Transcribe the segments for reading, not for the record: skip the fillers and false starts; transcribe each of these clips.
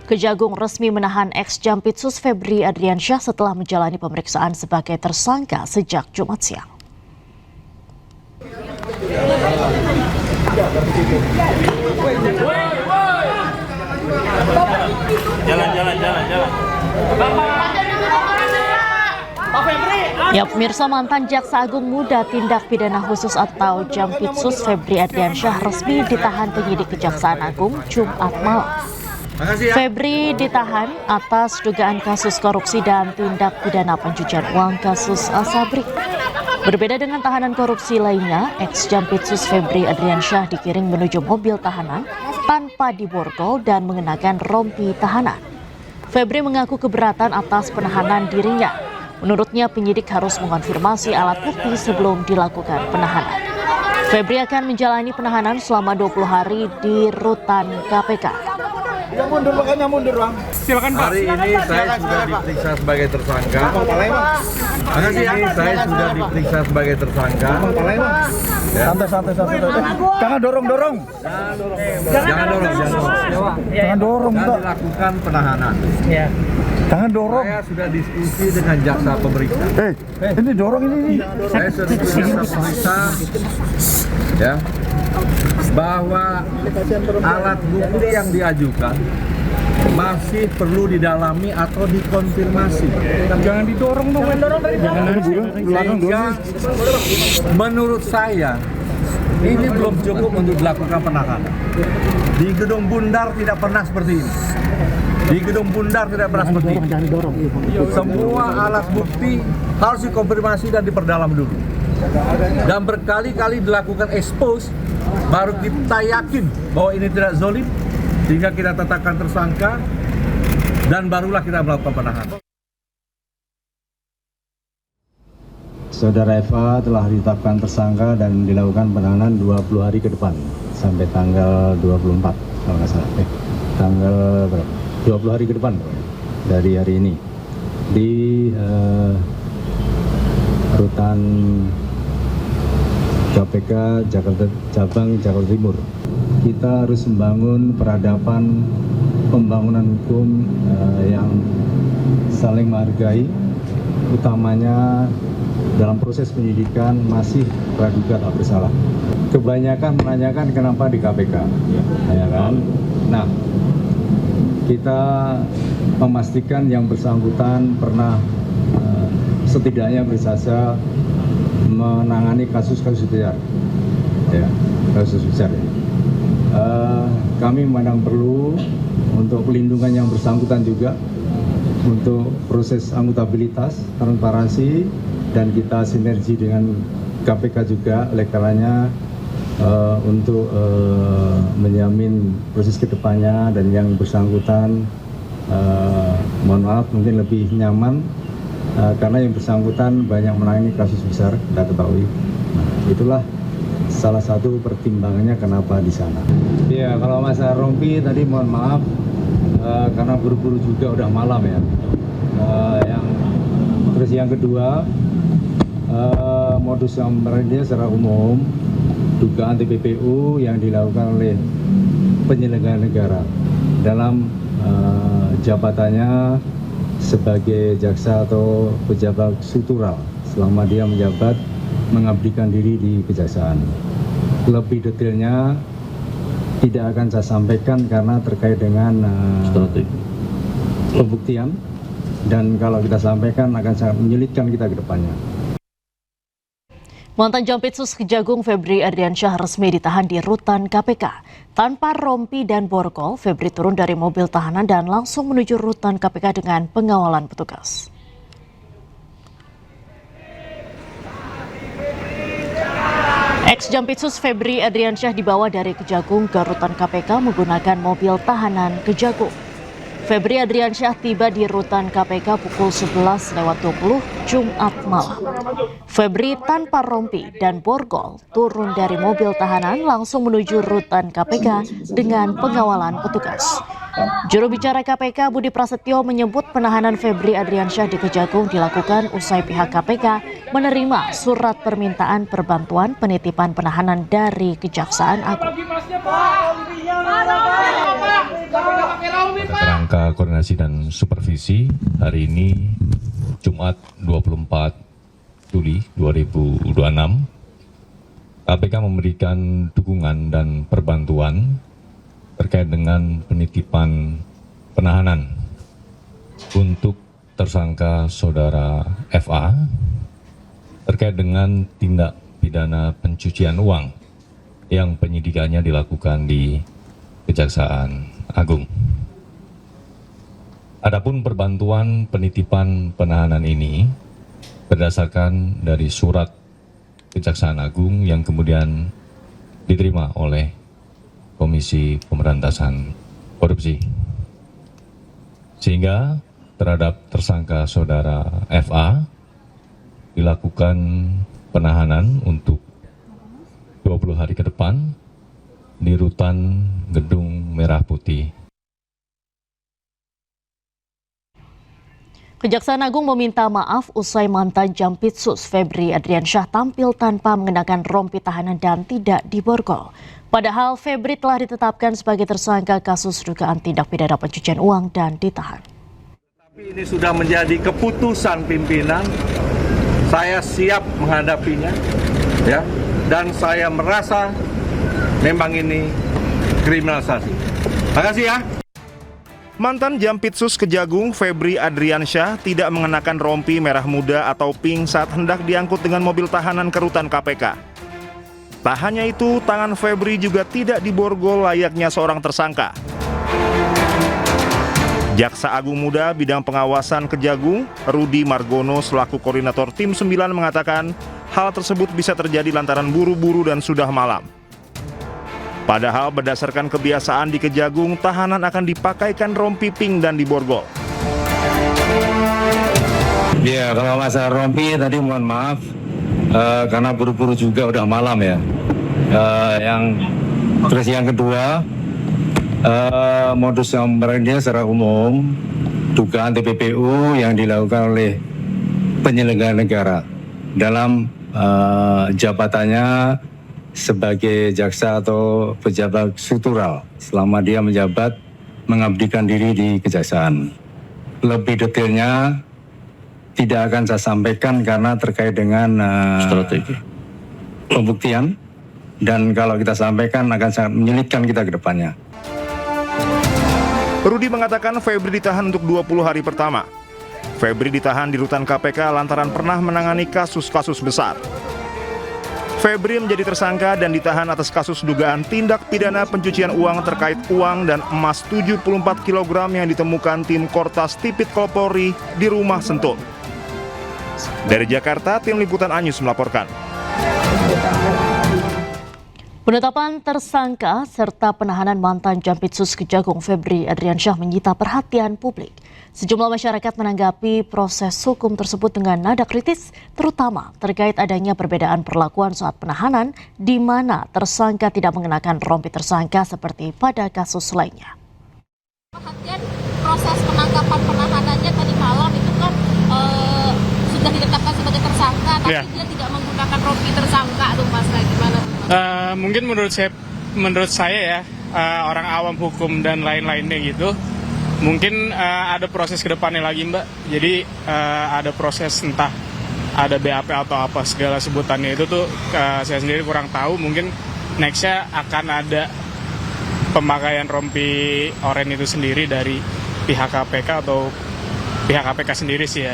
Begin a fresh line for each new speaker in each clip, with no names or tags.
Kejagung resmi menahan ex-Jampitsus Febri Adriansyah setelah menjalani pemeriksaan sebagai tersangka sejak Jumat siang.
Jalan.
Ya, pemirsa, mantan Jaksa Agung Muda Tindak Pidana Khusus atau Jampitsus Febri Adriansyah resmi ditahan penyidik Kejaksaan Agung Jumat malam. Febri ditahan atas dugaan kasus korupsi dan tindak pidana pencucian uang kasus Asabri. Berbeda dengan tahanan korupsi lainnya, ex-Jampitsus Febri Adriansyah dikiring menuju mobil tahanan tanpa diborgol dan mengenakan rompi tahanan. Febri mengaku keberatan atas penahanan dirinya. Menurutnya penyidik harus mengonfirmasi alat bukti sebelum dilakukan penahanan. Febri akan menjalani penahanan selama 20 hari di rutan KPK.
Mundur, Bang. Silakan, Pak. Hari ini saya sudah diperiksa sebagai tersangka. Santai. Jangan dorong. Jangan dorong. Dan dilakukan penahanan.
Ya.
Jangan dorong. Saya sudah diskusi dengan jaksa pemeriksa.
Ini dorong ini.
Saya sudah diskusi dengan jaksa pemeriksa. Ya. Bahwa alat bukti yang diajukan masih perlu didalami atau dikonfirmasi.
Jangan didorong dong.
Sehingga menurut saya ini belum cukup untuk dilakukan penahanan. Di Gedung Bundar tidak pernah seperti ini. Semua alat bukti harus dikonfirmasi dan diperdalam dulu. Dan berkali-kali dilakukan expose, baru kita yakin bahwa ini tidak zolim, sehingga kita tetapkan tersangka, dan barulah kita melakukan penahanan.
Saudara Eva telah ditetapkan tersangka dan dilakukan penahanan 20 hari ke depan, sampai tanggal 24, kalau nggak salah. Tanggal berapa? 20 hari ke depan dari hari ini di rutan KPK Jakarta Cabang Jakarta Timur. Kita harus membangun peradaban pembangunan hukum yang saling menghargai, utamanya dalam proses penyidikan masih praduga tak bersalah. Kebanyakan menanyakan kenapa di KPK, ya kan? Nah, kita memastikan yang bersangkutan pernah setidaknya berjasa menangani kasus-kasus besar, ya, kasus besar. Kami memandang perlu untuk pelindungan yang bersangkutan juga, untuk proses akuntabilitas, transparansi, dan kita sinergi dengan KPK juga, oleh karenanya untuk menjamin proses kedepannya dan yang bersangkutan mohon maaf mungkin lebih nyaman karena yang bersangkutan banyak menangani kasus besar, kita ketahui. Nah, itulah salah satu pertimbangannya kenapa di sana. Ya, kalau masalah rompi tadi mohon maaf karena buru-buru juga udah malam ya. Terus yang kedua, modus operandi secara umum dugaan TPPU yang dilakukan oleh penyelenggara negara dalam jabatannya sebagai jaksa atau pejabat struktural selama dia menjabat mengabdikan diri di kejaksaan. Lebih detailnya tidak akan saya sampaikan karena terkait dengan pembuktian, dan kalau kita sampaikan akan sangat menyulitkan kita ke depannya.
Mantan Jampitsus Kejagung Febri Adriansyah resmi ditahan di rutan KPK. Tanpa rompi dan borgol, Febri turun dari mobil tahanan dan langsung menuju rutan KPK dengan pengawalan petugas. Ex-Jampitsus Febri Adriansyah dibawa dari Kejagung ke rutan KPK menggunakan mobil tahanan Kejagung. Febri Adriansyah tiba di rutan KPK pukul 11.20 Jumat malam. Febri tanpa rompi dan borgol turun dari mobil tahanan langsung menuju rutan KPK dengan pengawalan petugas. Juru bicara KPK Budi Prasetyo menyebut penahanan Febri Adriansyah di Kejagung dilakukan usai pihak KPK menerima surat permintaan perbantuan penitipan penahanan dari Kejaksaan Agung.
Rangka koordinasi dan supervisi, hari ini Jumat 24 Juli 2026, KPK memberikan dukungan dan perbantuan terkait dengan penitipan penahanan untuk tersangka saudara FA terkait dengan tindak pidana pencucian uang yang penyidikannya dilakukan di Kejaksaan Agung. Adapun perbantuan penitipan penahanan ini berdasarkan dari surat Kejaksaan Agung yang kemudian diterima oleh Komisi Pemberantasan Korupsi. Sehingga terhadap tersangka saudara FA dilakukan penahanan untuk 20 hari ke depan di rutan Gedung Merah Putih.
Kejaksaan Agung meminta maaf usai mantan Jampitsus Febri Adriansyah tampil tanpa mengenakan rompi tahanan dan tidak diborgol. Padahal Febri telah ditetapkan sebagai tersangka kasus dugaan tindak pidana pencucian uang dan ditahan.
Tapi ini sudah menjadi keputusan pimpinan, saya siap menghadapinya, ya, dan saya merasa memang ini kriminalisasi. Terima kasih ya.
Mantan Jampitsus Kejagung Febri Adriansyah tidak mengenakan rompi merah muda atau pink saat hendak diangkut dengan mobil tahanan ke rutan KPK. Tak hanya itu, tangan Febri juga tidak diborgol layaknya seorang tersangka. Jaksa Agung Muda Bidang Pengawasan Kejagung, Rudi Margono selaku koordinator Tim 9 mengatakan hal tersebut bisa terjadi lantaran buru-buru dan sudah malam. Padahal berdasarkan kebiasaan di Kejagung, tahanan akan dipakaikan rompi pink dan diborgol.
Ya, kalau masalah rompi tadi mohon maaf, karena buru-buru juga udah malam ya. Terus yang kedua, modus operandinya secara umum, dugaan TPPU yang dilakukan oleh penyelenggara negara dalam jabatannya sebagai jaksa atau pejabat struktural selama dia menjabat mengabdikan diri di kejaksaan. Lebih detailnya tidak akan saya sampaikan karena terkait dengan strategi pembuktian, dan kalau kita sampaikan akan sangat menyulitkan kita ke depannya.
Rudi mengatakan Febri ditahan untuk 20 hari pertama. Febri ditahan di rutan KPK lantaran pernah menangani kasus-kasus besar. Febri menjadi tersangka dan ditahan atas kasus dugaan tindak pidana pencucian uang terkait uang dan emas 74 kg yang ditemukan tim Kortas Tipikor Polri di rumah Sentul. Dari Jakarta, Tim Liputan Anyus melaporkan.
Penetapan tersangka serta penahanan mantan Jampitsus Kejagung Febri Adriansyah menyita perhatian publik. Sejumlah masyarakat menanggapi proses hukum tersebut dengan nada kritis, terutama terkait adanya perbedaan perlakuan saat penahanan, di mana tersangka tidak mengenakan rompi tersangka seperti pada kasus lainnya.
Perhatian proses penangkapan penahanannya tadi malam itu kan sudah ditetapkan sebagai tersangka, tapi dia tidak menggunakan rompi tersangka tuh Mas, gimana?
Mungkin menurut saya ya, orang awam hukum dan lain-lainnya gitu, mungkin ada proses ke depannya lagi Mbak. Jadi ada proses entah ada BAP atau apa segala sebutannya itu tuh saya sendiri kurang tahu. Mungkin nextnya akan ada pemakaian rompi oranye itu sendiri dari pihak KPK atau pihak KPK sendiri sih ya,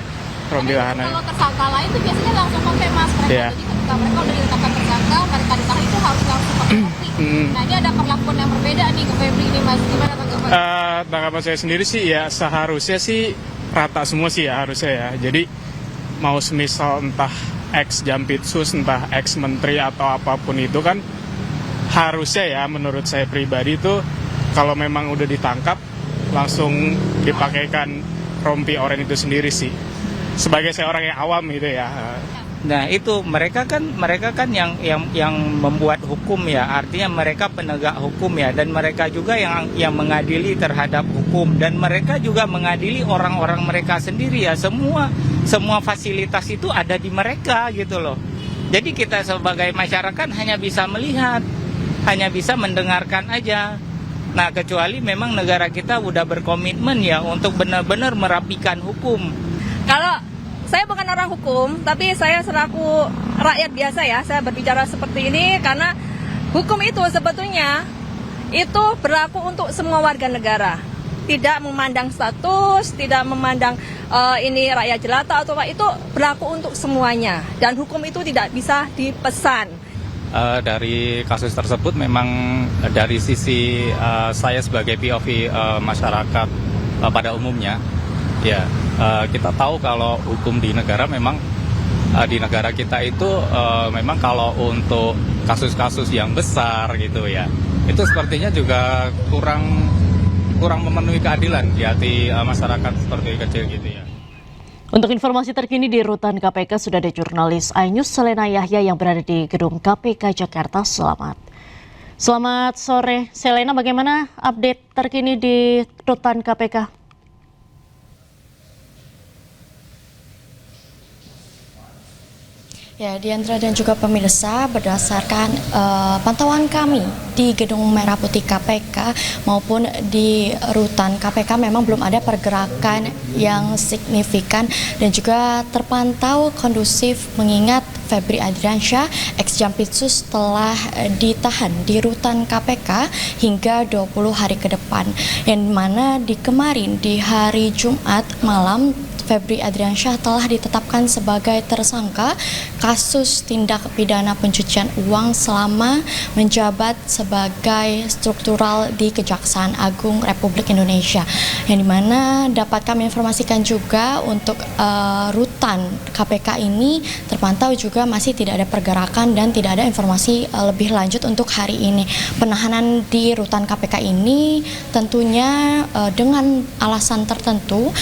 rompi tahanan.
Kalau tersangka lain itu biasanya langsung pakai masker.
Yeah.
Jadi ketika mereka udah ditetapkan tersangka, mereka ditahan itu harus langsung pakai rompi. Nah ini ada perlakuan yang berbeda nih ke Febri ini Mas, gimana tanggapan?
Tanggapan saya sendiri sih ya seharusnya sih rata semua sih ya harusnya ya. Jadi mau semisal entah ex Jampitsus, entah ex menteri atau apapun itu kan harusnya ya menurut saya pribadi itu kalau memang udah ditangkap langsung dipakaikan rompi oranye itu sendiri sih. Sebagai saya orang yang awam gitu ya.
Nah itu mereka kan yang membuat hukum ya, artinya mereka penegak hukum ya, dan mereka juga yang mengadili terhadap hukum, dan mereka juga mengadili orang-orang mereka sendiri ya. Semua fasilitas itu ada di mereka gitu loh. Jadi kita sebagai masyarakat hanya bisa melihat, hanya bisa mendengarkan aja. Nah, kecuali memang negara kita udah berkomitmen ya untuk benar-benar merapikan hukum.
Kalau saya bukan orang hukum, tapi saya selaku rakyat biasa ya, saya berbicara seperti ini karena hukum itu sebetulnya itu berlaku untuk semua warga negara. Tidak memandang status, tidak memandang ini rakyat jelata atau apa, itu berlaku untuk semuanya. Dan hukum itu tidak bisa dipesan.
Dari kasus tersebut memang dari sisi saya sebagai POV masyarakat pada umumnya, ya kita tahu kalau hukum di negara memang di negara kita itu memang kalau untuk kasus-kasus yang besar gitu ya, itu sepertinya juga kurang memenuhi keadilan di hati masyarakat seperti kecil gitu ya.
Untuk informasi terkini di rutan KPK sudah ada jurnalis iNews Selena Yahya yang berada di gedung KPK Jakarta. Selamat sore, Selena. Bagaimana update terkini di rutan KPK?
Ya, Diandra dan juga pemirsa, berdasarkan pantauan kami di Gedung Merah Putih KPK maupun di rutan KPK memang belum ada pergerakan yang signifikan dan juga terpantau kondusif mengingat Febri Adriansyah, ex-Jampitsus telah ditahan di rutan KPK hingga 20 hari ke depan. Yang dimana di kemarin di hari Jumat malam Febri Adriansyah telah ditetapkan sebagai tersangka kasus tindak pidana pencucian uang selama menjabat sebagai struktural di Kejaksaan Agung Republik Indonesia. Yang dimana dapat kami informasikan juga untuk rutan KPK ini terpantau juga masih tidak ada pergerakan dan tidak ada informasi lebih lanjut untuk hari ini. Penahanan di rutan KPK ini tentunya dengan alasan tertentu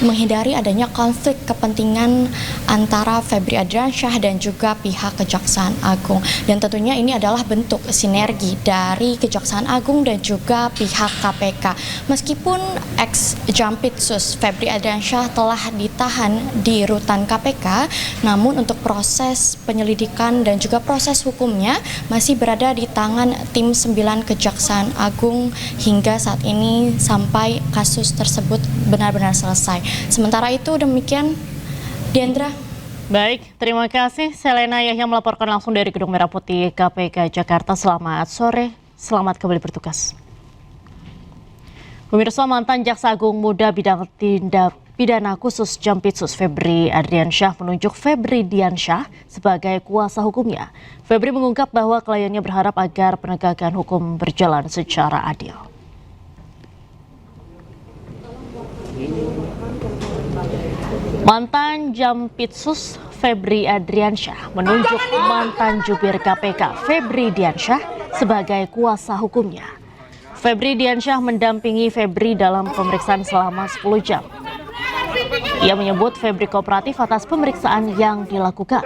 menghindari adanya konflik kepentingan antara Febri Adriansyah dan juga pihak Kejaksaan Agung. Dan tentunya ini adalah bentuk sinergi dari Kejaksaan Agung dan juga pihak KPK. Meskipun ex-Jampitsus Febri Adriansyah telah ditahan di rutan KPK, namun untuk proses penyelidikan dan juga proses hukumnya masih berada di tangan tim 9 Kejaksaan Agung hingga saat ini sampai kasus tersebut benar-benar selesai. Sementara itu demikian, Diandra.
Baik, terima kasih Selena Yahya melaporkan langsung dari Gedung Merah Putih KPK Jakarta. Selamat sore, selamat kembali bertugas. Pemirsa, mantan Jaksa Agung Muda bidang tindak pidana khusus Jampitsus Febri Adriansyah menunjuk Febri Diansyah sebagai kuasa hukumnya. Febri mengungkap bahwa kliennya berharap agar penegakan hukum berjalan secara adil. Mantan Jampitsus Febri Adriansyah menunjuk mantan jubir KPK Febri Diansyah sebagai kuasa hukumnya. Febri Diansyah mendampingi Febri dalam pemeriksaan selama 10 jam. Ia menyebut Febri kooperatif atas pemeriksaan yang dilakukan.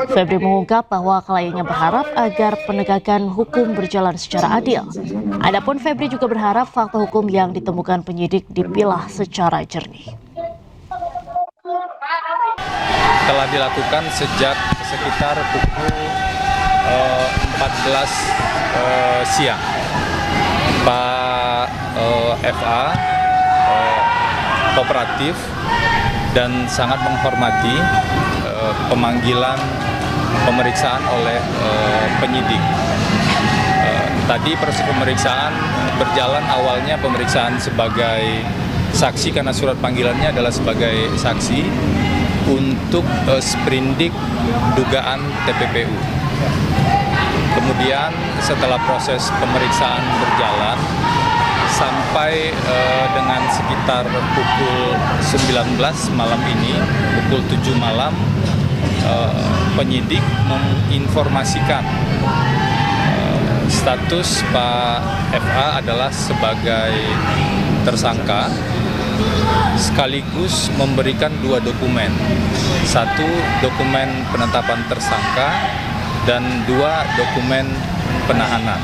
Febri mengungkap bahwa kliennya berharap agar penegakan hukum berjalan secara adil. Adapun Febri juga berharap fakta hukum yang ditemukan penyidik dipilah secara jernih.
Telah dilakukan sejak sekitar pukul 14 siang. Pak FA kooperatif dan sangat menghormati pemanggilan pemeriksaan oleh penyidik. Tadi proses pemeriksaan berjalan, awalnya pemeriksaan sebagai saksi karena surat panggilannya adalah sebagai saksi untuk sprindik dugaan TPPU. Kemudian setelah proses pemeriksaan berjalan sampai dengan sekitar pukul 19 malam ini, pukul 7 malam, penyidik menginformasikan status Pak FA adalah sebagai tersangka, sekaligus memberikan 2 dokumen. 1 dokumen penetapan tersangka dan 2 dokumen penahanan.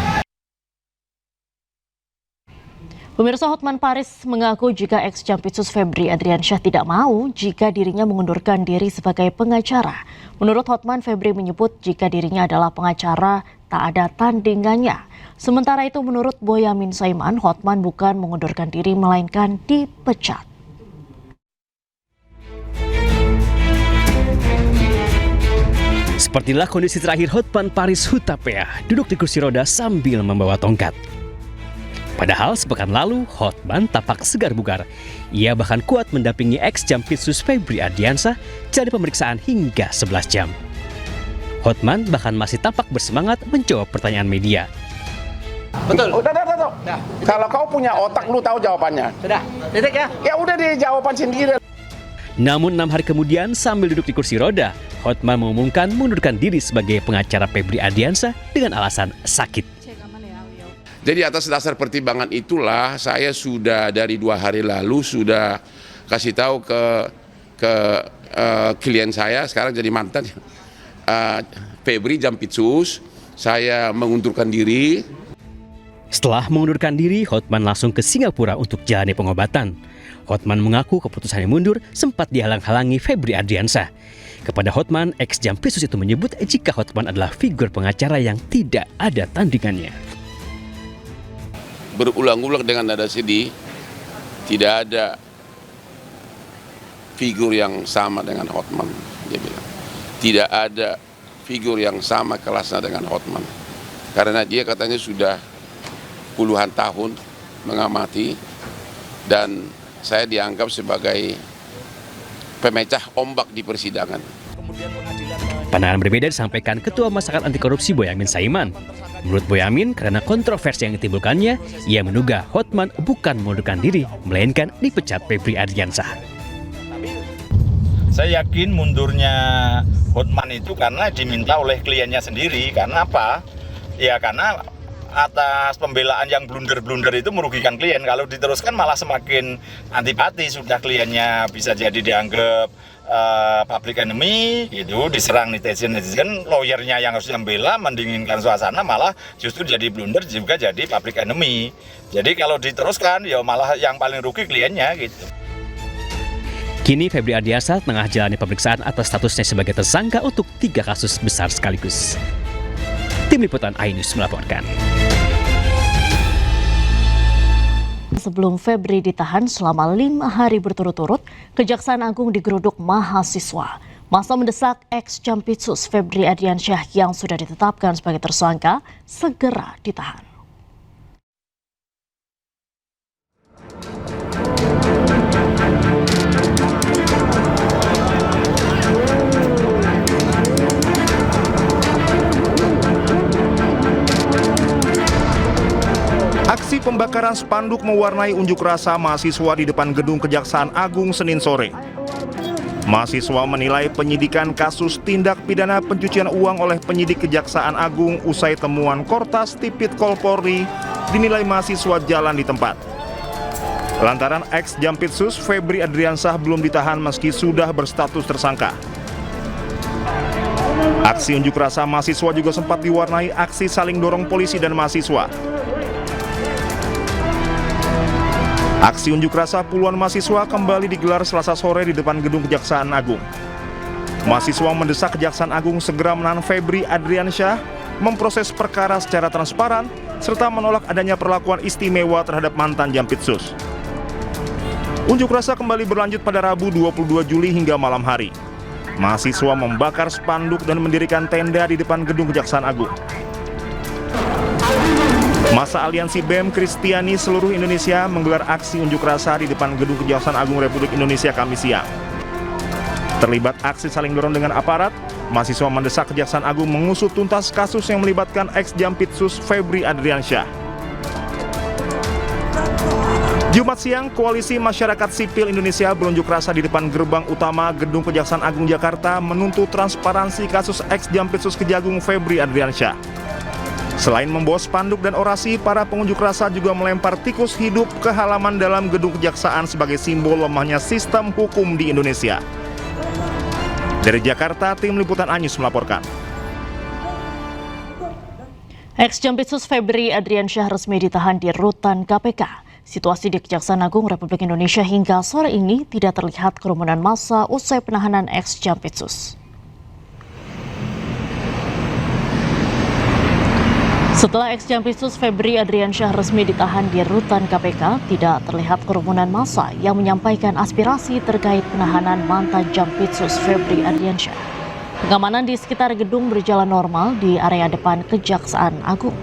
Pemirsa, Hotman Paris mengaku jika ex-Jampitsus Febri Adriansyah tidak mau jika dirinya mengundurkan diri sebagai pengacara. Menurut Hotman, Febri menyebut jika dirinya adalah pengacara tak ada tandingannya. Sementara itu menurut Boyamin Saiman, Hotman bukan mengundurkan diri melainkan dipecat.
Sepertilah kondisi terakhir Hotman Paris Hutapea, duduk di kursi roda sambil membawa tongkat. Padahal sepekan lalu, Hotman tampak segar bugar. Ia bahkan kuat mendampingi ex-Jampitsus Febri Ardiansyah jadi pemeriksaan hingga 11 jam. Hotman bahkan masih tampak bersemangat menjawab pertanyaan media.
Betul. Udah. Kalau kau punya otak, lu tahu jawabannya. Sudah, titik ya? Ya udah deh, jawaban sendiri.
Namun 6 hari kemudian sambil duduk di kursi roda, Hotman mengumumkan mengundurkan diri sebagai pengacara Febri Ardiansyah dengan alasan sakit.
Jadi atas dasar pertimbangan itulah saya sudah dari 2 hari lalu sudah kasih tahu ke klien saya, sekarang jadi mantan Febri Jampitsus, saya mengundurkan diri.
Setelah mengundurkan diri, Hotman langsung ke Singapura untuk jalani pengobatan. Hotman mengaku keputusannya mundur sempat dihalang-halangi Febri Ardiansyah. Kepada Hotman, ex-Jampitsus itu menyebut jika Hotman adalah figur pengacara yang tidak ada tandingannya.
Berulang-ulang dengan nada sedih, tidak ada figur yang sama dengan Hotman, dia bilang. Tidak ada figur yang sama kelasnya dengan Hotman. Karena dia katanya sudah puluhan tahun mengamati dan saya dianggap sebagai pemecah ombak di persidangan.
Pandangan berbeda disampaikan Ketua Masyarakat Anti Korupsi Boyamin Saiman. Menurut Boyamin, karena kontroversi yang ditimbulkannya, ia menduga Hotman bukan mengundurkan diri, melainkan dipecat Febri Ardiansyah.
Saya yakin mundurnya Hotman itu karena diminta oleh kliennya sendiri. Karena apa? Ya karena atas pembelaan yang blunder-blunder itu merugikan klien. Kalau diteruskan malah semakin antipati, sudah kliennya bisa jadi dianggap public enemy gitu, diserang netizen, lawyernya yang harus membela, mendinginkan suasana, malah justru jadi blunder juga jadi public enemy. Jadi kalau diteruskan ya malah yang paling rugi kliennya gitu.
Kini Febri Ardiansyah tengah jalani pemeriksaan atas statusnya sebagai tersangka untuk 3 kasus besar sekaligus. Tim Liputan iNews melaporkan.
Sebelum Febri ditahan selama 5 hari berturut-turut, Kejaksaan Agung digeruduk mahasiswa. Masa mendesak ex-Jampitsus Febri Ardiansyah yang sudah ditetapkan sebagai tersangka segera ditahan.
Aksi pembakaran spanduk mewarnai unjuk rasa mahasiswa di depan gedung Kejaksaan Agung Senin sore. Mahasiswa menilai penyidikan kasus tindak pidana pencucian uang oleh penyidik Kejaksaan Agung usai temuan Kortas Tipikor Polri dinilai mahasiswa jalan di tempat. Lantaran ex-Jampitsus Febri Ardiansyah belum ditahan meski sudah berstatus tersangka. Aksi unjuk rasa mahasiswa juga sempat diwarnai aksi saling dorong polisi dan mahasiswa. Aksi unjuk rasa puluhan mahasiswa kembali digelar Selasa sore di depan gedung Kejaksaan Agung. Mahasiswa mendesak Kejaksaan Agung segera menahan Febri Ardiansyah, memproses perkara secara transparan, serta menolak adanya perlakuan istimewa terhadap mantan Jampitsus. Unjuk rasa kembali berlanjut pada Rabu 22 Juli hingga malam hari. Mahasiswa membakar spanduk dan mendirikan tenda di depan gedung Kejaksaan Agung. Masa Aliansi BEM Kristiani seluruh Indonesia menggelar aksi unjuk rasa di depan gedung Kejaksaan Agung Republik Indonesia Kamis siang. Terlibat aksi saling dorong dengan aparat, mahasiswa mendesak Kejaksaan Agung mengusut tuntas kasus yang melibatkan ex-Jampitsus Febri Ardiansyah. Jumat siang, Koalisi Masyarakat Sipil Indonesia berunjuk rasa di depan gerbang utama Gedung Kejaksaan Agung Jakarta menuntut transparansi kasus ex-Jampitsus Kejagung Febri Ardiansyah. Selain membawa spanduk dan orasi, para pengunjuk rasa juga melempar tikus hidup ke halaman dalam gedung kejaksaan sebagai simbol lemahnya sistem hukum di Indonesia. Dari Jakarta, Tim Liputan iNews melaporkan.
Ex-Jampitsus Febri Ardiansyah resmi ditahan di rutan KPK. Situasi di Kejaksaan Agung Republik Indonesia hingga sore ini tidak terlihat kerumunan massa usai penahanan ex-Jampitsus. Setelah ex-Jampitsus Febri Adriansyah resmi ditahan di rutan KPK, tidak terlihat kerumunan massa yang menyampaikan aspirasi terkait penahanan mantan Jampitsus Febri Adriansyah. Pengamanan di sekitar gedung berjalan normal di area depan Kejaksaan Agung.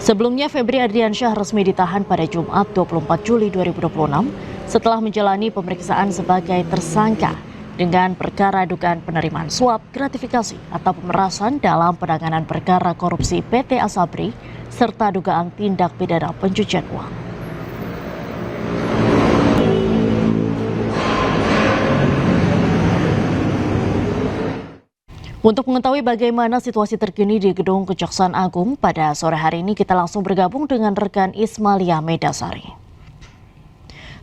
Sebelumnya Febri Adriansyah resmi ditahan pada Jumat 24 Juli 2026 setelah menjalani pemeriksaan sebagai tersangka dengan perkara dugaan penerimaan suap, gratifikasi, atau pemerasan dalam penanganan perkara korupsi PT Asabri, serta dugaan tindak pidana pencucian uang. Untuk mengetahui bagaimana situasi terkini di Gedung Kejaksaan Agung pada sore hari ini, kita langsung bergabung dengan rekan Ismalia Medasari.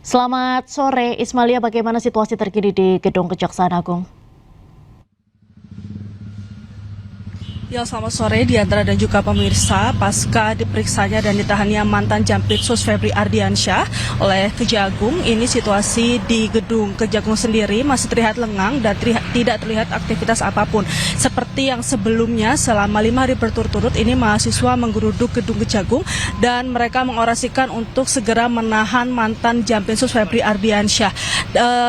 Selamat sore, Ismalia, bagaimana situasi terkini di Gedung Kejaksaan Agung?
Ya, selamat sore Diandra dan juga pemirsa. Pasca diperiksanya dan ditahannya mantan Jampitsus Febri Ardiansyah oleh Kejagung, ini situasi di Gedung Kejagung sendiri masih terlihat lengang dan tidak terlihat aktivitas apapun. Seperti yang sebelumnya, selama 5 hari berturut-turut ini mahasiswa menggeruduk Gedung Kejagung dan mereka mengorasikan untuk segera menahan mantan Jampitsus Febri Ardiansyah.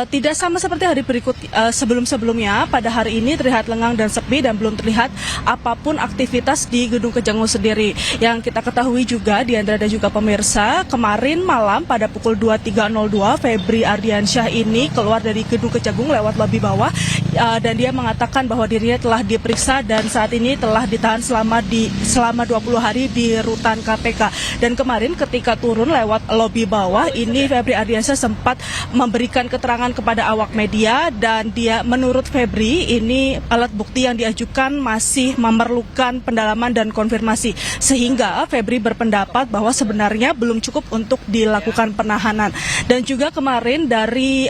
Tidak sama seperti hari berikut sebelum-sebelumnya, pada hari ini terlihat lengang dan sepi dan belum terlihat apapun aktivitas di Gedung Kejagung sendiri. Yang kita ketahui juga, Diandra dan juga pemirsa, kemarin malam pada pukul 23.02 Febri Ardiansyah ini keluar dari Gedung Kejagung lewat lobi bawah dan dia mengatakan bahwa dirinya telah diperiksa dan saat ini telah ditahan selama 20 hari di rutan KPK. Dan kemarin ketika turun lewat lobi bawah ini, Febri Ardiansyah sempat memberikan keterangan kepada awak media dan dia, menurut Febri, ini alat bukti yang diajukan masih memerlukan pendalaman dan konfirmasi, sehingga Febri berpendapat bahwa sebenarnya belum cukup untuk dilakukan penahanan. Dan juga kemarin dari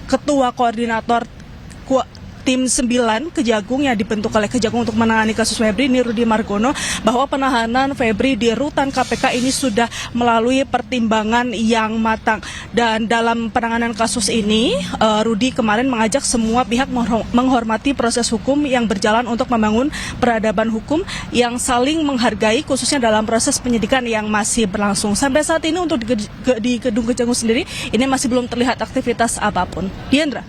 Ketua Koordinator Tim 9 Kejagung yang dibentuk oleh Kejagung untuk menangani kasus Febri, ini Rudi Margono, bahwa penahanan Febri di rutan KPK ini sudah melalui pertimbangan yang matang. Dan dalam penanganan kasus ini, Rudi kemarin mengajak semua pihak menghormati proses hukum yang berjalan untuk membangun peradaban hukum yang saling menghargai, khususnya dalam proses penyidikan yang masih berlangsung. Sampai saat ini untuk di Gedung Kejagung sendiri, ini masih belum terlihat aktivitas apapun. Diandra.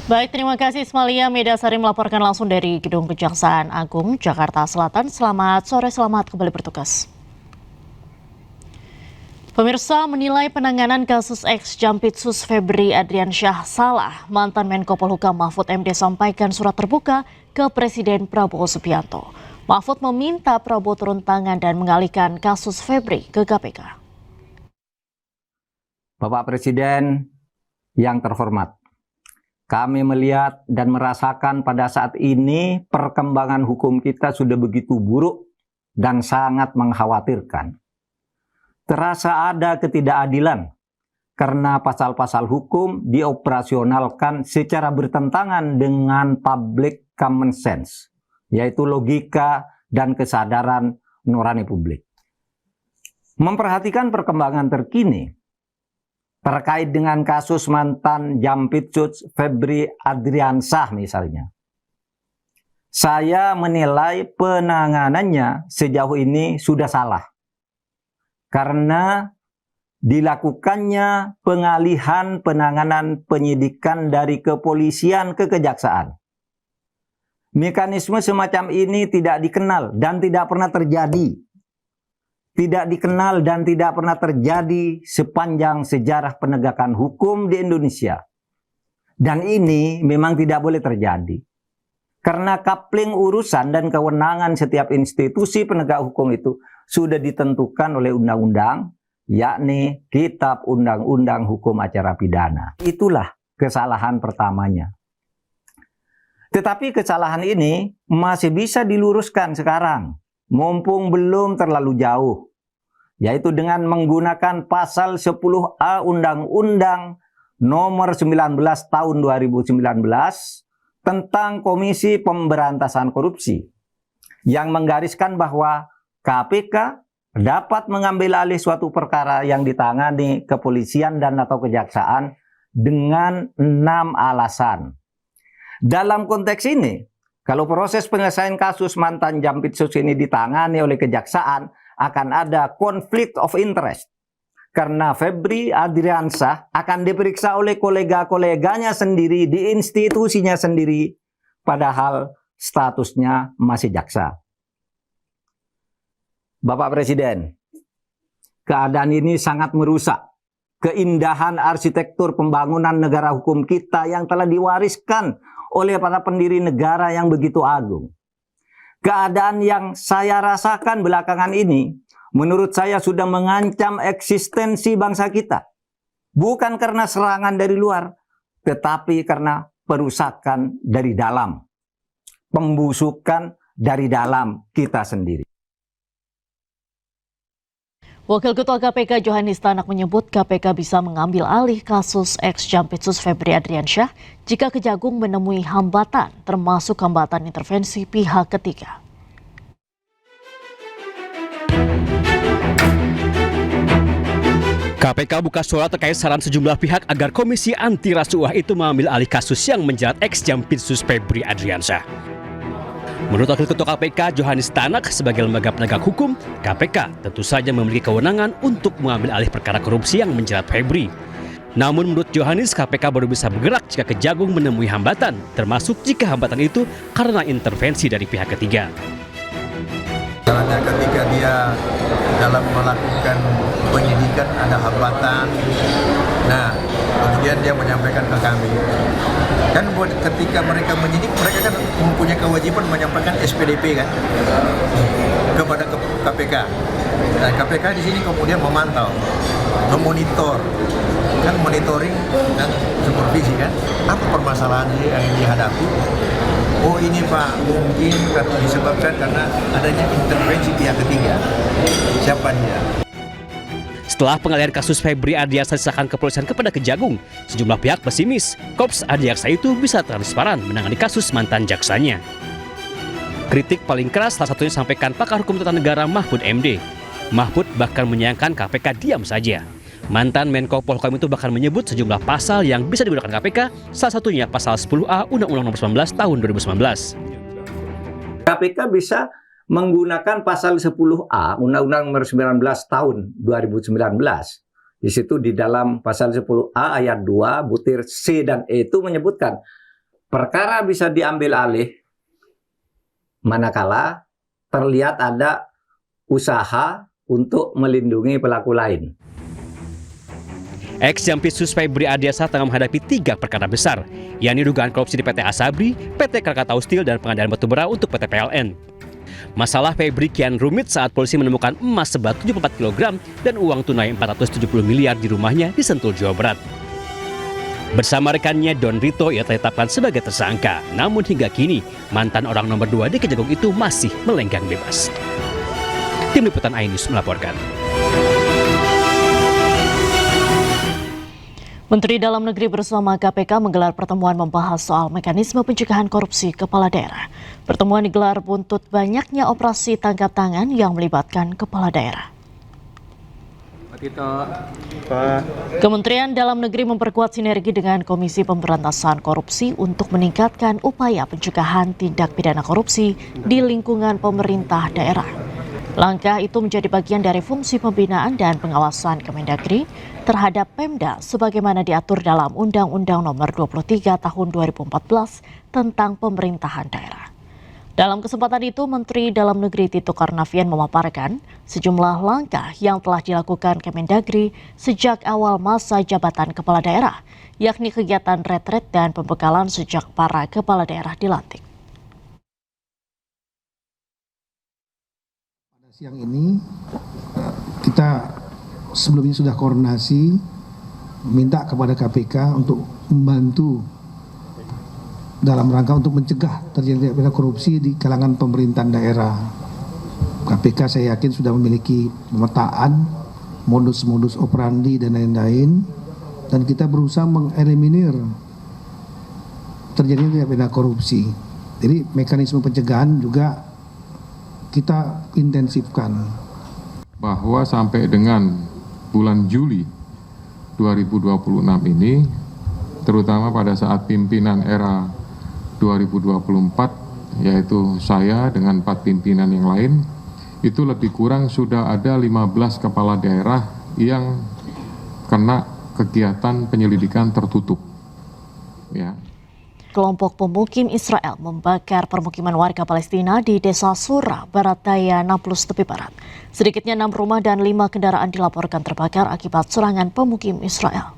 Baik, terima kasih Ismalia Medasari melaporkan langsung dari Gedung Kejaksaan Agung, Jakarta Selatan. Selamat sore, selamat kembali bertugas. Pemirsa, menilai penanganan kasus ex-Jampitsus Febri Adriansyah salah, mantan Menko Polhukam Mahfud MD sampaikan surat terbuka ke Presiden Prabowo Subianto. Mahfud meminta Prabowo turun tangan dan mengalihkan kasus Febri ke KPK.
Bapak Presiden yang terhormat, kami melihat dan merasakan pada saat ini perkembangan hukum kita sudah begitu buruk dan sangat mengkhawatirkan. Terasa ada ketidakadilan karena pasal-pasal hukum dioperasionalkan secara bertentangan dengan public common sense, yaitu logika dan kesadaran nurani publik. Memperhatikan perkembangan terkini terkait dengan kasus mantan Jampitsus Febri Adriansyah misalnya, saya menilai penanganannya sejauh ini sudah salah karena dilakukannya pengalihan penanganan penyidikan dari kepolisian ke kejaksaan. Mekanisme semacam ini tidak dikenal dan tidak pernah terjadi. Tidak dikenal dan tidak pernah terjadi sepanjang sejarah penegakan hukum di Indonesia. Dan ini memang tidak boleh terjadi. Karena coupling urusan dan kewenangan setiap institusi penegak hukum itu sudah ditentukan oleh undang-undang, yakni Kitab Undang-Undang Hukum Acara Pidana. Itulah kesalahan pertamanya. Tetapi kesalahan ini masih bisa diluruskan sekarang, mumpung belum terlalu jauh, yaitu dengan menggunakan pasal 10A Undang-Undang Nomor 19 Tahun 2019 tentang Komisi Pemberantasan Korupsi yang menggariskan bahwa KPK dapat mengambil alih suatu perkara yang ditangani kepolisian dan atau kejaksaan dengan 6 alasan. Dalam konteks ini, Kalau proses penyelesaian kasus mantan Jampitsus ini ditangani oleh kejaksaan, akan ada conflict of interest. Karena Febri Adriansyah akan diperiksa oleh kolega-koleganya sendiri di institusinya sendiri, padahal statusnya masih jaksa. Bapak Presiden, keadaan ini sangat merusak keindahan arsitektur pembangunan negara hukum kita yang telah diwariskan oleh para pendiri negara yang begitu agung. Keadaan yang saya rasakan belakangan ini, menurut saya sudah mengancam eksistensi bangsa kita. Bukan karena serangan dari luar, tetapi karena perusakan dari dalam. Pembusukan dari dalam kita sendiri.
Wakil Ketua KPK Johanis Tanak menyebut KPK bisa mengambil alih kasus ex-Jampitsus Febri Adriansyah jika Kejagung menemui hambatan, termasuk hambatan intervensi pihak ketiga.
KPK buka suara terkait saran sejumlah pihak agar Komisi Anti Rasuah itu mengambil alih kasus yang menjerat ex-Jampitsus Febri Adriansyah. Menurut Wakil Ketua KPK Johanis Tanak, sebagai lembaga penegak hukum, KPK tentu saja memiliki kewenangan untuk mengambil alih perkara korupsi yang menjerat Febri. Namun menurut Johanis, KPK baru bisa bergerak jika Kejagung menemui hambatan, termasuk jika hambatan itu karena intervensi dari pihak ketiga.
Misalnya ketika dia dalam melakukan penyidikan ada hambatan, nah kemudian dia menyampaikan ke kami. Kan ketika mereka menyidik, mereka kan mempunyai kewajiban menyampaikan SPDP kan kepada KPK. Dan KPK di sini kemudian memantau, memonitor, kan monitoring dan supervisi kan. Apa permasalahan yang dihadapi? Oh ini Pak, mungkin disebabkan karena adanya intervensi pihak ketiga. Siapa dia?
Setelah pengalihan kasus Febri Adriansyah disahkan kepolisian kepada Kejagung, sejumlah pihak pesimis Korps Adiaksa itu bisa transparan menangani kasus mantan jaksanya. Kritik paling keras salah satunya disampaikan pakar hukum tata negara Mahfud MD. Mahfud bahkan menyayangkan KPK diam saja. Mantan Menko Polhukam itu bahkan menyebut sejumlah pasal yang bisa digunakan KPK, salah satunya pasal 10A Undang-Undang Nomor 19 Tahun 2019.
KPK bisa menggunakan pasal 10A Undang-Undang Nomor 19 Tahun 2019. Di situ di dalam pasal 10A ayat 2 butir C dan E itu menyebutkan perkara bisa diambil alih manakala terlihat ada usaha untuk melindungi pelaku lain.
Ex-Jampitsus Febri Adriansyah tengah menghadapi 3 perkara besar, yakni dugaan korupsi di PT Asabri, PT Krakatau Steel, dan pengadaan batubara untuk PT PLN. Masalah Febri kian rumit saat polisi menemukan emas seberat 74 kg dan uang tunai 470 miliar di rumahnya di Sentul, Jawa Barat. Bersama rekannya Don Rito, ia ditetapkan sebagai tersangka. Namun hingga kini, mantan orang nomor 2 di Kejagung itu masih melenggang bebas. Tim Liputan iNews melaporkan.
Menteri Dalam Negeri bersama KPK menggelar pertemuan membahas soal mekanisme pencegahan korupsi kepala daerah. Pertemuan digelar buntut banyaknya operasi tangkap tangan yang melibatkan kepala daerah. Kementerian Dalam Negeri memperkuat sinergi dengan Komisi Pemberantasan Korupsi untuk meningkatkan upaya pencegahan tindak pidana korupsi di lingkungan pemerintah daerah. Langkah itu menjadi bagian dari fungsi pembinaan dan pengawasan Kemendagri terhadap Pemda sebagaimana diatur dalam Undang-Undang Nomor 23 Tahun 2014 tentang pemerintahan daerah. Dalam kesempatan itu, Menteri Dalam Negeri Tito Karnavian memaparkan sejumlah langkah yang telah dilakukan Kemendagri sejak awal masa jabatan kepala daerah, yakni kegiatan retret dan pembekalan sejak para kepala daerah dilantik.
Siang ini kita sebelumnya sudah koordinasi minta kepada KPK untuk membantu dalam rangka untuk mencegah terjadi korupsi di kalangan pemerintahan daerah. KPK saya yakin sudah memiliki pemetaan modus-modus operandi dan lain-lain, dan kita berusaha mengeliminir terjadinya tindak pidana korupsi. Jadi mekanisme pencegahan juga kita intensifkan.
Bahwa sampai dengan bulan Juli 2026 ini, terutama pada saat pimpinan era 2024 yaitu saya dengan 4 pimpinan yang lain, itu lebih kurang sudah ada 15 kepala daerah yang kena kegiatan penyelidikan tertutup. Ya.
Kelompok pemukim Israel membakar permukiman warga Palestina di Desa Sura, Barat Daya Nablus, tepi barat. Sedikitnya 6 rumah dan 5 kendaraan dilaporkan terbakar akibat serangan pemukim Israel.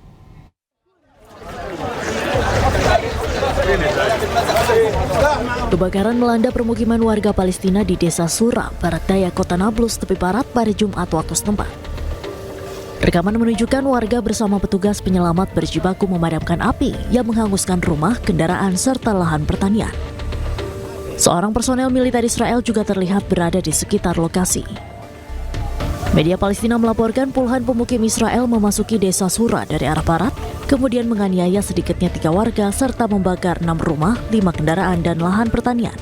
Kebakaran melanda permukiman warga Palestina di Desa Sura, Barat Daya, Kota Nablus, tepi barat pada Jumat waktu setempat. Rekaman menunjukkan warga bersama petugas penyelamat berjibaku memadamkan api yang menghanguskan rumah, kendaraan, serta lahan pertanian. Seorang personel militer Israel juga terlihat berada di sekitar lokasi. Media Palestina melaporkan puluhan pemukim Israel memasuki Desa Sura dari arah barat, kemudian menganiaya sedikitnya 3 warga serta membakar 6 rumah, 5 kendaraan, dan lahan pertanian.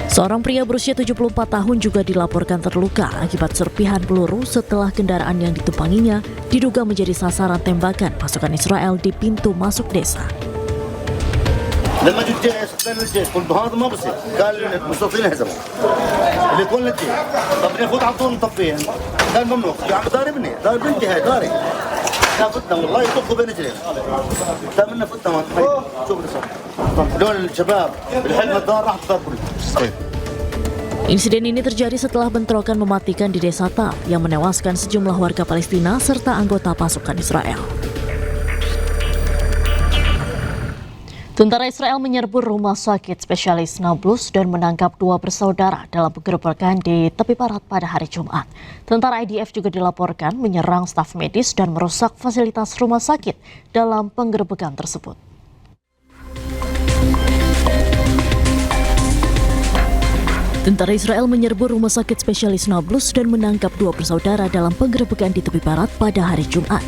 Seorang pria berusia 74 tahun juga dilaporkan terluka akibat serpihan peluru setelah kendaraan yang ditumpanginya diduga menjadi sasaran tembakan pasukan Israel di pintu masuk desa.
لما جيت جيش قال الجيش قلت هذا ما بصير قال المستوطنين هزموا اللي تقول الجيش طب ناخذ على طول نطفيهم قال ممنوع يا عم ضاربني ضارب بنتي هاي ضارب فتنا والله يطخوا بين رجلين تمنا فتنا ما شوف دول الشباب الحلم الدار راح تضربوا.
Insiden ini terjadi setelah bentrokan mematikan di Desa Tab yang menewaskan sejumlah warga Palestina serta anggota pasukan Israel. Tentara Israel menyerbu rumah sakit spesialis Nablus dan menangkap 2 bersaudara dalam penggerebekan di tepi barat pada hari Jumat. Tentara IDF juga dilaporkan menyerang staf medis dan merusak fasilitas rumah sakit dalam penggerebekan tersebut. Tentara Israel menyerbu rumah sakit spesialis Nablus dan menangkap 2 bersaudara dalam penggerebekan di tepi barat pada hari Jumat.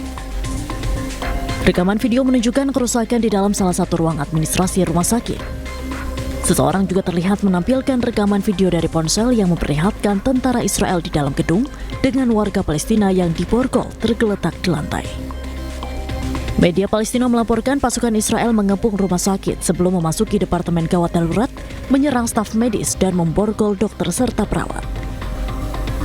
Rekaman video menunjukkan kerusakan di dalam salah satu ruang administrasi rumah sakit. Seseorang juga terlihat menampilkan rekaman video dari ponsel yang memperlihatkan tentara Israel di dalam gedung dengan warga Palestina yang diborgol tergeletak di lantai. Media Palestina melaporkan pasukan Israel mengepung rumah sakit sebelum memasuki departemen gawat darurat, menyerang staf medis dan memborgol dokter serta perawat.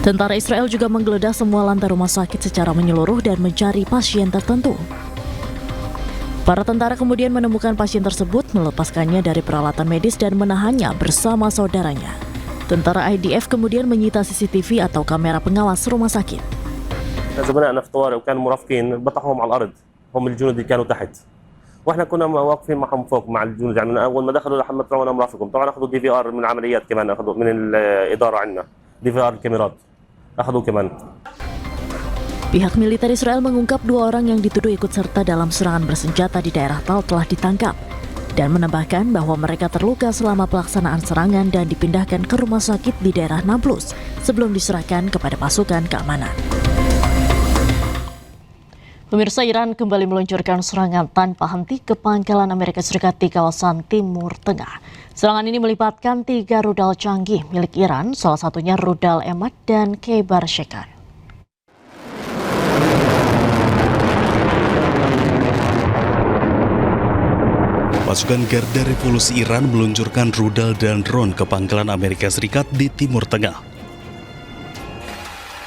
Tentara Israel juga menggeledah semua lantai rumah sakit secara menyeluruh dan mencari pasien tertentu. Para tentara kemudian menemukan pasien tersebut, melepaskannya dari peralatan medis dan menahannya bersama saudaranya. Tentara IDF kemudian menyita CCTV atau kamera pengawas rumah sakit.
زملائنا في الطوارئ وكانوا مرافقين بطحهم على الارض هم الجنود اللي كانوا تحت واحنا كنا واقفين معهم فوق مع الجنود يعني اول ما دخلوا لحد ما مرافقهم طبعا اخذوا DVR من العمليات كمان اخذوا من الاداره عندنا DVR الكاميرات اخذوا كمان.
Pihak militer Israel mengungkap 2 orang yang dituduh ikut serta dalam serangan bersenjata di daerah Tal telah ditangkap dan menambahkan bahwa mereka terluka selama pelaksanaan serangan dan dipindahkan ke rumah sakit di daerah Nablus sebelum diserahkan kepada pasukan keamanan. Pemirsa, Iran kembali meluncurkan serangan tanpa henti ke pangkalan Amerika Serikat di kawasan Timur Tengah. Serangan ini melibatkan 3 rudal canggih milik Iran, salah satunya rudal Emad dan Khaybar Shekan.
Pasukan Garda Revolusi Iran meluncurkan rudal dan drone ke pangkalan Amerika Serikat di Timur Tengah.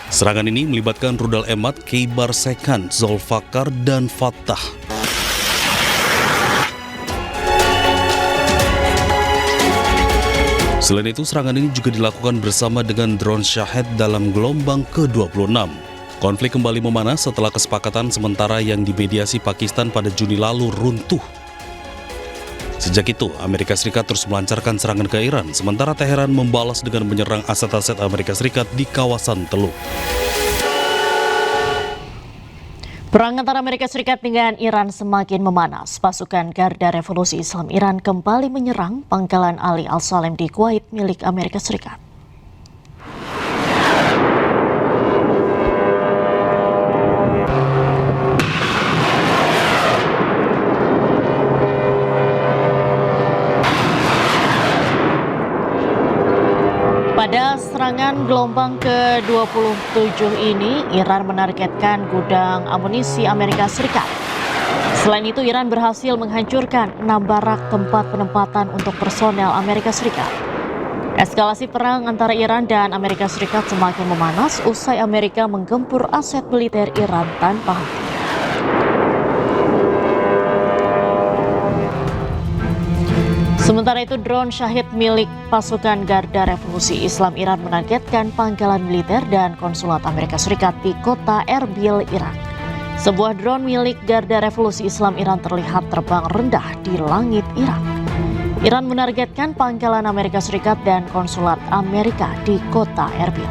Serangan ini melibatkan rudal Emad, Khaybar Shekan, Zulfikar, dan Fattah. Selain itu, serangan ini juga dilakukan bersama dengan drone Shahed dalam gelombang ke-26. Konflik kembali memanas setelah kesepakatan sementara yang dimediasi Pakistan pada Juni lalu runtuh. Sejak itu, Amerika Serikat terus melancarkan serangan ke Iran, sementara Teheran membalas dengan menyerang aset-aset Amerika Serikat di kawasan Teluk.
Perang antara Amerika Serikat dengan Iran semakin memanas. Pasukan Garda Revolusi Islam Iran kembali menyerang pangkalan Ali Al-Salem di Kuwait milik Amerika Serikat. Pada serangan gelombang ke-27 ini, Iran menargetkan gudang amunisi Amerika Serikat. Selain itu, Iran berhasil menghancurkan 6 barak tempat penempatan untuk personel Amerika Serikat. Eskalasi perang antara Iran dan Amerika Serikat semakin memanas usai Amerika menggempur aset militer Iran tanpa henti. Sementara itu, drone Syahid milik pasukan Garda Revolusi Islam Iran menargetkan pangkalan militer dan konsulat Amerika Serikat di kota Erbil, Irak. Sebuah drone milik Garda Revolusi Islam Iran terlihat terbang rendah di langit Irak. Iran menargetkan pangkalan Amerika Serikat dan konsulat Amerika di kota Erbil.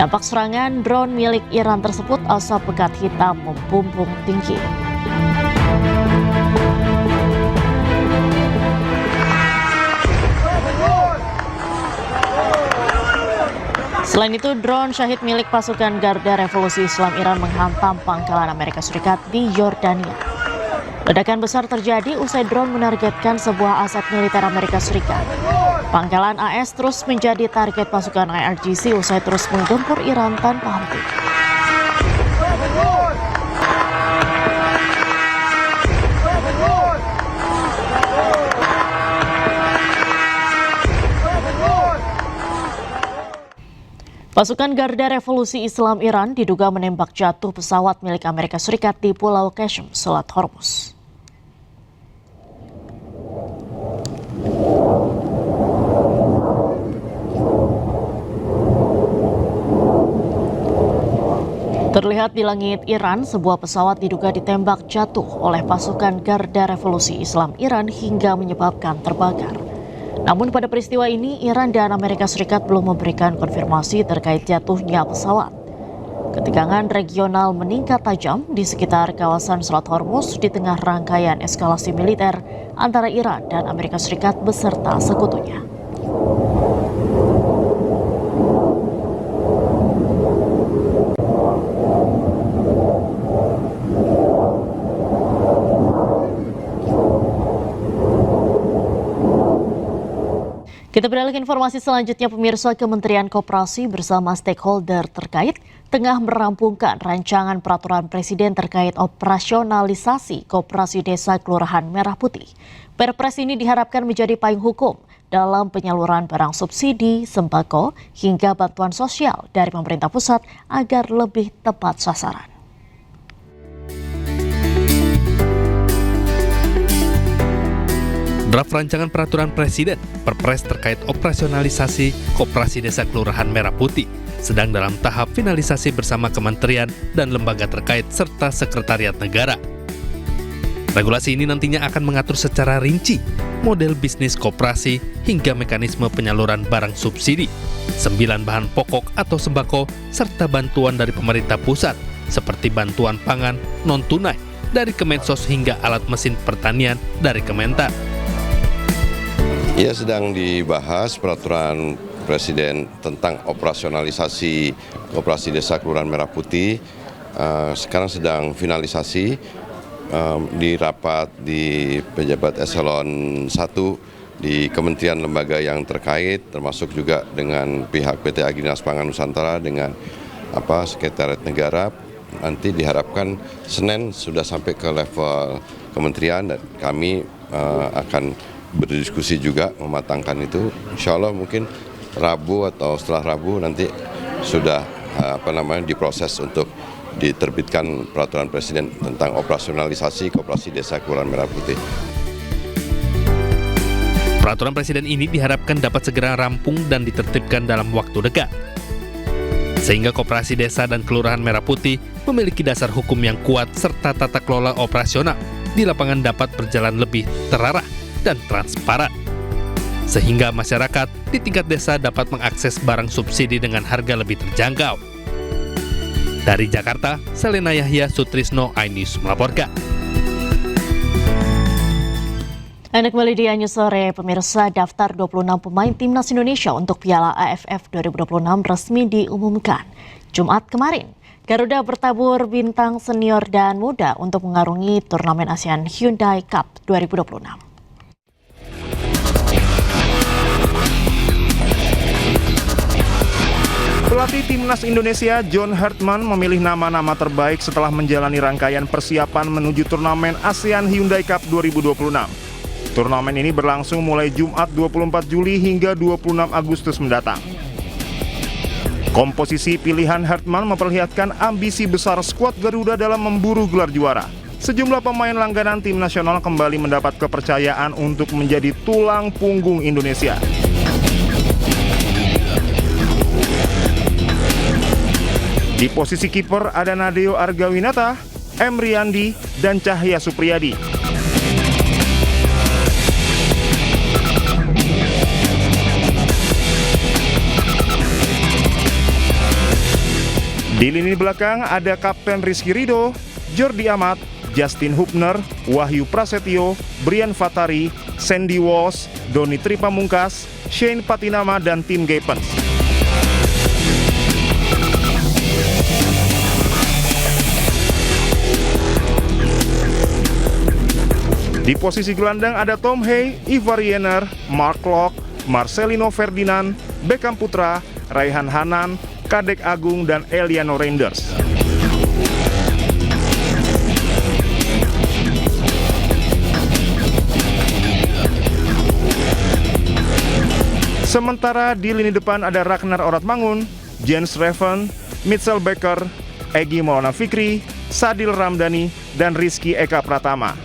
Dampak serangan drone milik Iran tersebut, asap pekat hitam membumbung tinggi. Selain itu, drone Syahid milik pasukan Garda Revolusi Islam Iran menghantam pangkalan Amerika Serikat di Yordania. Ledakan besar terjadi usai drone menargetkan sebuah aset militer Amerika Serikat. Pangkalan AS terus menjadi target pasukan IRGC usai terus menggempur Iran tanpa henti. Pasukan Garda Revolusi Islam Iran diduga menembak jatuh pesawat milik Amerika Serikat di Pulau Qasem, Selat Hormuz. Terlihat di langit Iran, sebuah pesawat diduga ditembak jatuh oleh pasukan Garda Revolusi Islam Iran hingga menyebabkan terbakar. Namun pada peristiwa ini, Iran dan Amerika Serikat belum memberikan konfirmasi terkait jatuhnya pesawat. Ketegangan regional meningkat tajam di sekitar kawasan Selat Hormuz di tengah rangkaian eskalasi militer antara Iran dan Amerika Serikat beserta sekutunya. Kita beralih ke informasi selanjutnya, pemirsa. Kementerian Koperasi bersama stakeholder terkait tengah merampungkan rancangan peraturan Presiden terkait operasionalisasi Koperasi Desa Kelurahan Merah Putih. Perpres ini diharapkan menjadi payung hukum dalam penyaluran barang subsidi, sembako, hingga bantuan sosial dari pemerintah pusat agar lebih tepat sasaran.
Draft rancangan peraturan Presiden Perpres terkait operasionalisasi Koperasi Desa Kelurahan Merah Putih sedang dalam tahap finalisasi bersama kementerian dan lembaga terkait serta Sekretariat Negara. Regulasi ini nantinya akan mengatur secara rinci model bisnis koperasi hingga mekanisme penyaluran barang subsidi, 9 bahan pokok atau sembako, serta bantuan dari pemerintah pusat seperti bantuan pangan non-tunai dari Kemensos hingga alat mesin pertanian dari Kementan.
Ya, sedang dibahas peraturan Presiden tentang operasionalisasi Koperasi Desa Kelurahan Merah Putih. Sekarang sedang finalisasi di rapat di pejabat eselon 1 di kementerian lembaga yang terkait, termasuk juga dengan pihak PT Agrinas Pangan Nusantara dengan Sekretariat Negara. Nanti diharapkan Senin sudah sampai ke level kementerian dan kami akan berdiskusi juga mematangkan itu. Insya Allah mungkin Rabu atau setelah Rabu nanti sudah diproses untuk diterbitkan peraturan Presiden tentang operasionalisasi Koperasi Desa Kelurahan Merah Putih.
Peraturan Presiden ini diharapkan dapat segera rampung dan ditertibkan dalam waktu dekat, sehingga Koperasi Desa dan Kelurahan Merah Putih memiliki dasar hukum yang kuat serta tata kelola operasional di lapangan dapat berjalan lebih terarah dan transparan, sehingga masyarakat di tingkat desa dapat mengakses barang subsidi dengan harga lebih terjangkau. Dari Jakarta, Selena Yahya Sutrisno, iNews melaporkan.
Anda kembali di iNews Sore, pemirsa. Daftar 26 pemain Timnas Indonesia untuk Piala AFF 2026 resmi diumumkan Jumat kemarin. Garuda bertabur bintang senior dan muda untuk mengarungi turnamen ASEAN Hyundai Cup 2026.
Pelatih Timnas Indonesia John Hartman memilih nama-nama terbaik setelah menjalani rangkaian persiapan menuju turnamen ASEAN Hyundai Cup 2026. Turnamen ini berlangsung mulai Jumat 24 Juli hingga 26 Agustus mendatang. Komposisi pilihan Hartman memperlihatkan ambisi besar skuad Garuda dalam memburu gelar juara. Sejumlah pemain langganan tim nasional kembali mendapat kepercayaan untuk menjadi tulang punggung Indonesia. Di posisi kiper ada Nadeo Argawinata, M. Riyandi, dan Cahya Supriyadi. Di lini belakang ada Kapten Rizky Ridho, Jordi Amat, Justin Hubner, Wahyu Prasetyo, Brian Fatari, Sandy Walsh, Doni Tripamungkas, Shane Patinama, dan Tim Gapens. Di posisi gelandang ada Tom Hay, Ivar Jenner, Mark Locke, Marcelino Ferdinand, Beckham Putra, Raihan Hanan, Kadek Agung, dan Eliano Reinders. Sementara di lini depan ada Ragnar Oratmangun, Jens Reven, Mitchell Becker, Egy Maulana Fikri, Sadil Ramdhani, dan Rizky Eka Pratama.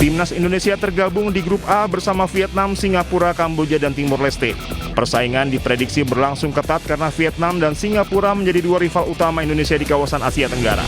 Timnas Indonesia tergabung di grup A bersama Vietnam, Singapura, Kamboja, dan Timor Leste. Persaingan diprediksi berlangsung ketat karena Vietnam dan Singapura menjadi dua rival utama Indonesia di kawasan Asia Tenggara.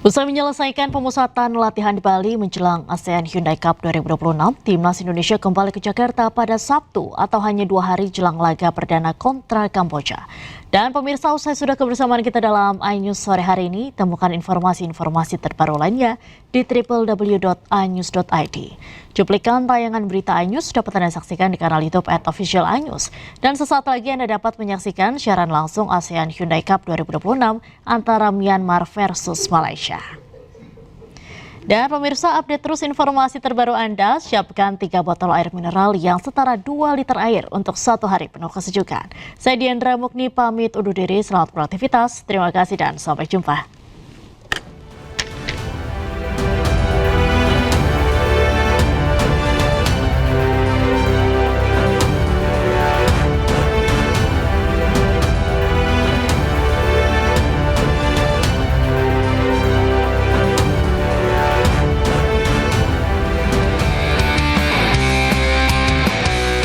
Usai menyelesaikan pemusatan latihan di Bali menjelang ASEAN Hyundai Cup 2026, Timnas Indonesia kembali ke Jakarta pada Sabtu atau hanya 2 hari jelang laga perdana kontra Kamboja. Dan pemirsa, usai sudah kebersamaan kita dalam iNews sore hari ini, temukan informasi-informasi terbaru lainnya di www.inews.id. Cuplikan tayangan berita iNews dapat Anda saksikan di kanal YouTube @official iNews. Dan sesaat lagi Anda dapat menyaksikan siaran langsung ASEAN Hyundai Cup 2026 antara Myanmar versus Malaysia. Dan pemirsa, update terus informasi terbaru Anda, siapkan 3 botol air mineral yang setara 2 liter air untuk 1 hari penuh kesejukan. Saya Diandra Mukni pamit undur diri, selamat beraktivitas, terima kasih dan sampai jumpa.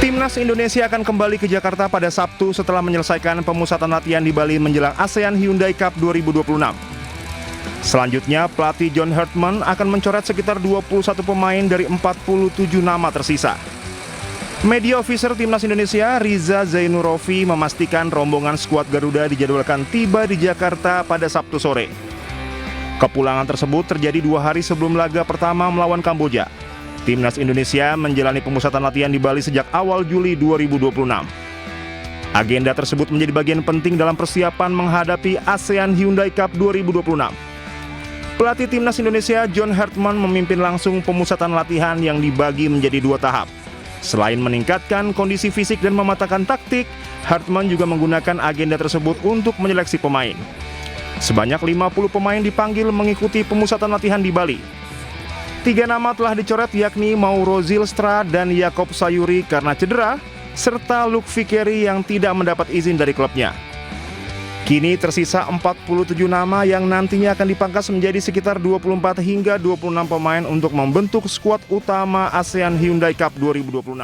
Timnas Indonesia akan kembali ke Jakarta pada Sabtu setelah menyelesaikan pemusatan latihan di Bali menjelang ASEAN Hyundai Cup 2026. Selanjutnya, pelatih John Hartman akan mencoret sekitar 21 pemain dari 47 nama tersisa. Media officer Timnas Indonesia, Riza Zainurofi, memastikan rombongan skuad Garuda dijadwalkan tiba di Jakarta pada Sabtu sore. Kepulangan tersebut terjadi 2 hari sebelum laga pertama melawan Kamboja. Timnas Indonesia menjalani pemusatan latihan di Bali sejak awal Juli 2026. Agenda tersebut menjadi bagian penting dalam persiapan menghadapi ASEAN Hyundai Cup 2026. Pelatih Timnas Indonesia John Hartman memimpin langsung pemusatan latihan yang dibagi menjadi 2 tahap. Selain meningkatkan kondisi fisik dan mematahkan taktik, Hartman juga menggunakan agenda tersebut untuk menyeleksi pemain. Sebanyak 50 pemain dipanggil mengikuti pemusatan latihan di Bali. 3 nama telah dicoret, yakni Mauro Zylstra dan Jakob Sayuri karena cedera, serta Luke Vickery yang tidak mendapat izin dari klubnya. Kini tersisa 47 nama yang nantinya akan dipangkas menjadi sekitar 24 hingga 26 pemain untuk membentuk skuad utama ASEAN Hyundai Cup 2026.